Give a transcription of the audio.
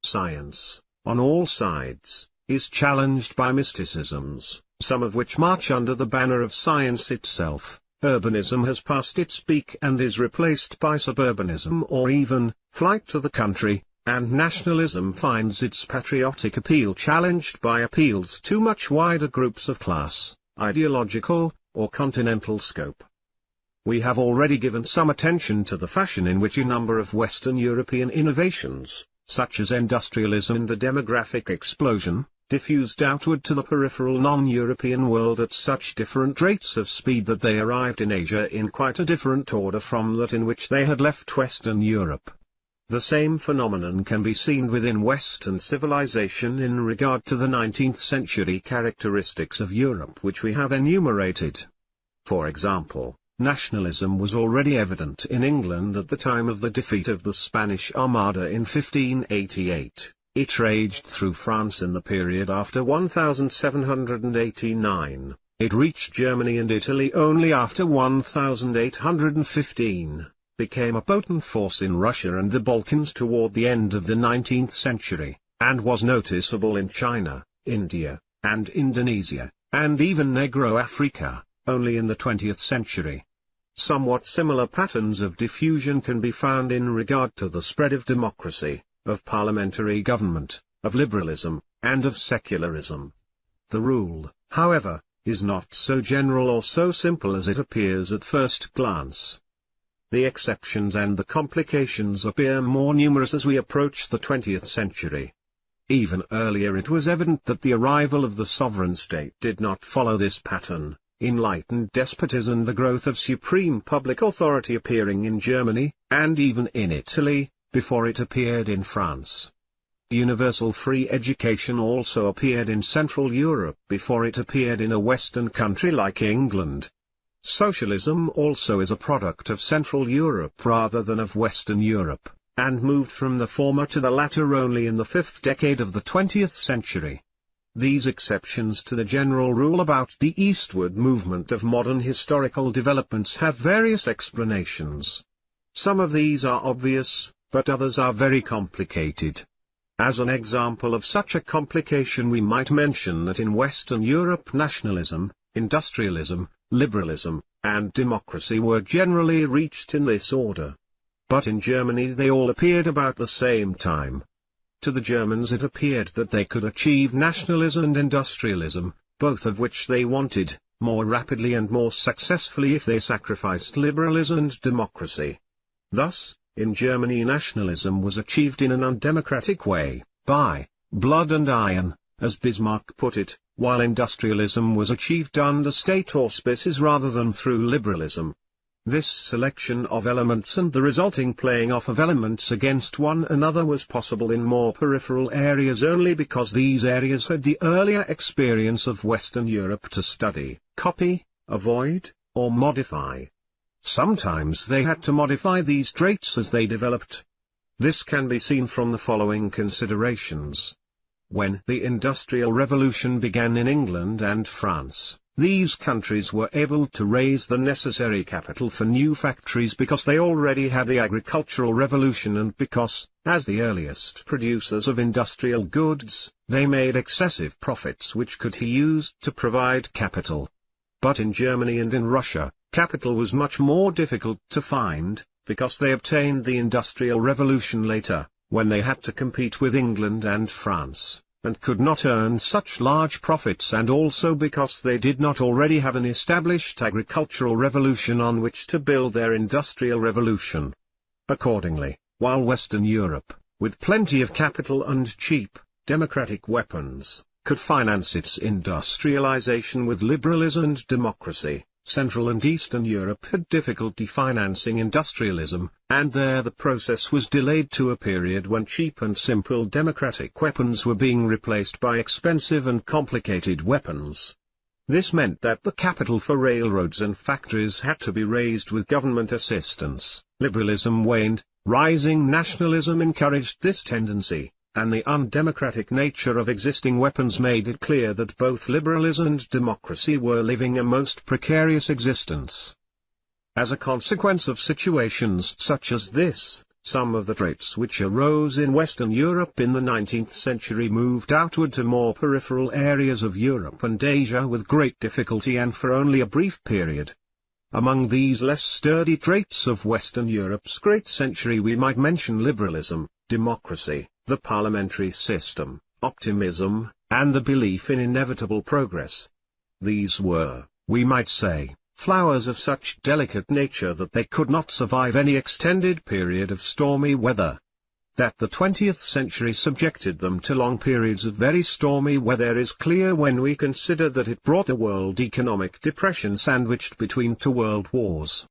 Science, on all sides, is challenged by mysticisms, some of which march under the banner of science itself. Urbanism has passed its peak and is replaced by suburbanism or even flight to the country, and nationalism finds its patriotic appeal challenged by appeals to much wider groups of class, ideological, or continental scope. We have already given some attention to the fashion in which a number of Western European innovations, such as industrialism and the demographic explosion, diffused outward to the peripheral non-European world at such different rates of speed that they arrived in Asia in quite a different order from that in which they had left Western Europe. The same phenomenon can be seen within Western civilization in regard to the 19th century characteristics of Europe which we have enumerated. For example, nationalism was already evident in England at the time of the defeat of the Spanish Armada in 1588. It raged through France in the period after 1789. It reached Germany and Italy only after 1815, became a potent force in Russia and the Balkans toward the end of the 19th century, and was noticeable in China, India, and Indonesia, and even Negro Africa, only in the 20th century. Somewhat similar patterns of diffusion can be found in regard to the spread of democracy, of parliamentary government, of liberalism, and of secularism. The rule, however, is not so general or so simple as it appears at first glance. The exceptions and the complications appear more numerous as we approach the 20th century. Even earlier it was evident that the arrival of the sovereign state did not follow this pattern, enlightened despotism and the growth of supreme public authority appearing in Germany, and even in Italy, before it appeared in France. Universal free education also appeared in Central Europe before it appeared in a Western country like England. Socialism also is a product of Central Europe rather than of Western Europe, and moved from the former to the latter only in the 5th decade of the 20th century. These exceptions to the general rule about the eastward movement of modern historical developments have various explanations. Some of these are obvious, but others are very complicated. As an example of such a complication we might mention that in Western Europe nationalism, industrialism, liberalism, and democracy were generally reached in this order. But in Germany they all appeared about the same time. To the Germans it appeared that they could achieve nationalism and industrialism, both of which they wanted, more rapidly and more successfully if they sacrificed liberalism and democracy. Thus, in Germany nationalism was achieved in an undemocratic way, by blood and iron, as Bismarck put it, while industrialism was achieved under state auspices rather than through liberalism. This selection of elements and the resulting playing off of elements against one another was possible in more peripheral areas only because these areas had the earlier experience of Western Europe to study, copy, avoid, or modify. Sometimes they had to modify these traits as they developed. This can be seen from the following considerations. When the Industrial Revolution began in England and France, these countries were able to raise the necessary capital for new factories because they already had the agricultural revolution and because, as the earliest producers of industrial goods, they made excessive profits which could be used to provide capital. But in Germany and in Russia, capital was much more difficult to find, because they obtained the Industrial Revolution later, when they had to compete with England and France, and could not earn such large profits, and also because they did not already have an established agricultural revolution on which to build their industrial revolution. Accordingly, while Western Europe, with plenty of capital and cheap, democratic weapons, could finance its industrialization with liberalism and democracy, Central and Eastern Europe had difficulty financing industrialism, and there the process was delayed to a period when cheap and simple democratic weapons were being replaced by expensive and complicated weapons. This meant that the capital for railroads and factories had to be raised with government assistance. Liberalism waned, rising nationalism encouraged this tendency, and the undemocratic nature of existing weapons made it clear that both liberalism and democracy were living a most precarious existence. As a consequence of situations such as this, Some of the traits which arose in Western Europe in the 19th century moved outward to more peripheral areas of Europe and Asia with great difficulty and for only a brief period. Among these less sturdy traits of Western Europe's great century we might mention liberalism, democracy, the parliamentary system, optimism, and the belief in inevitable progress. These were, we might say, flowers of such delicate nature that they could not survive any extended period of stormy weather. That the 20th century subjected them to long periods of very stormy weather is clear when we consider that it brought a world economic depression sandwiched between two world wars.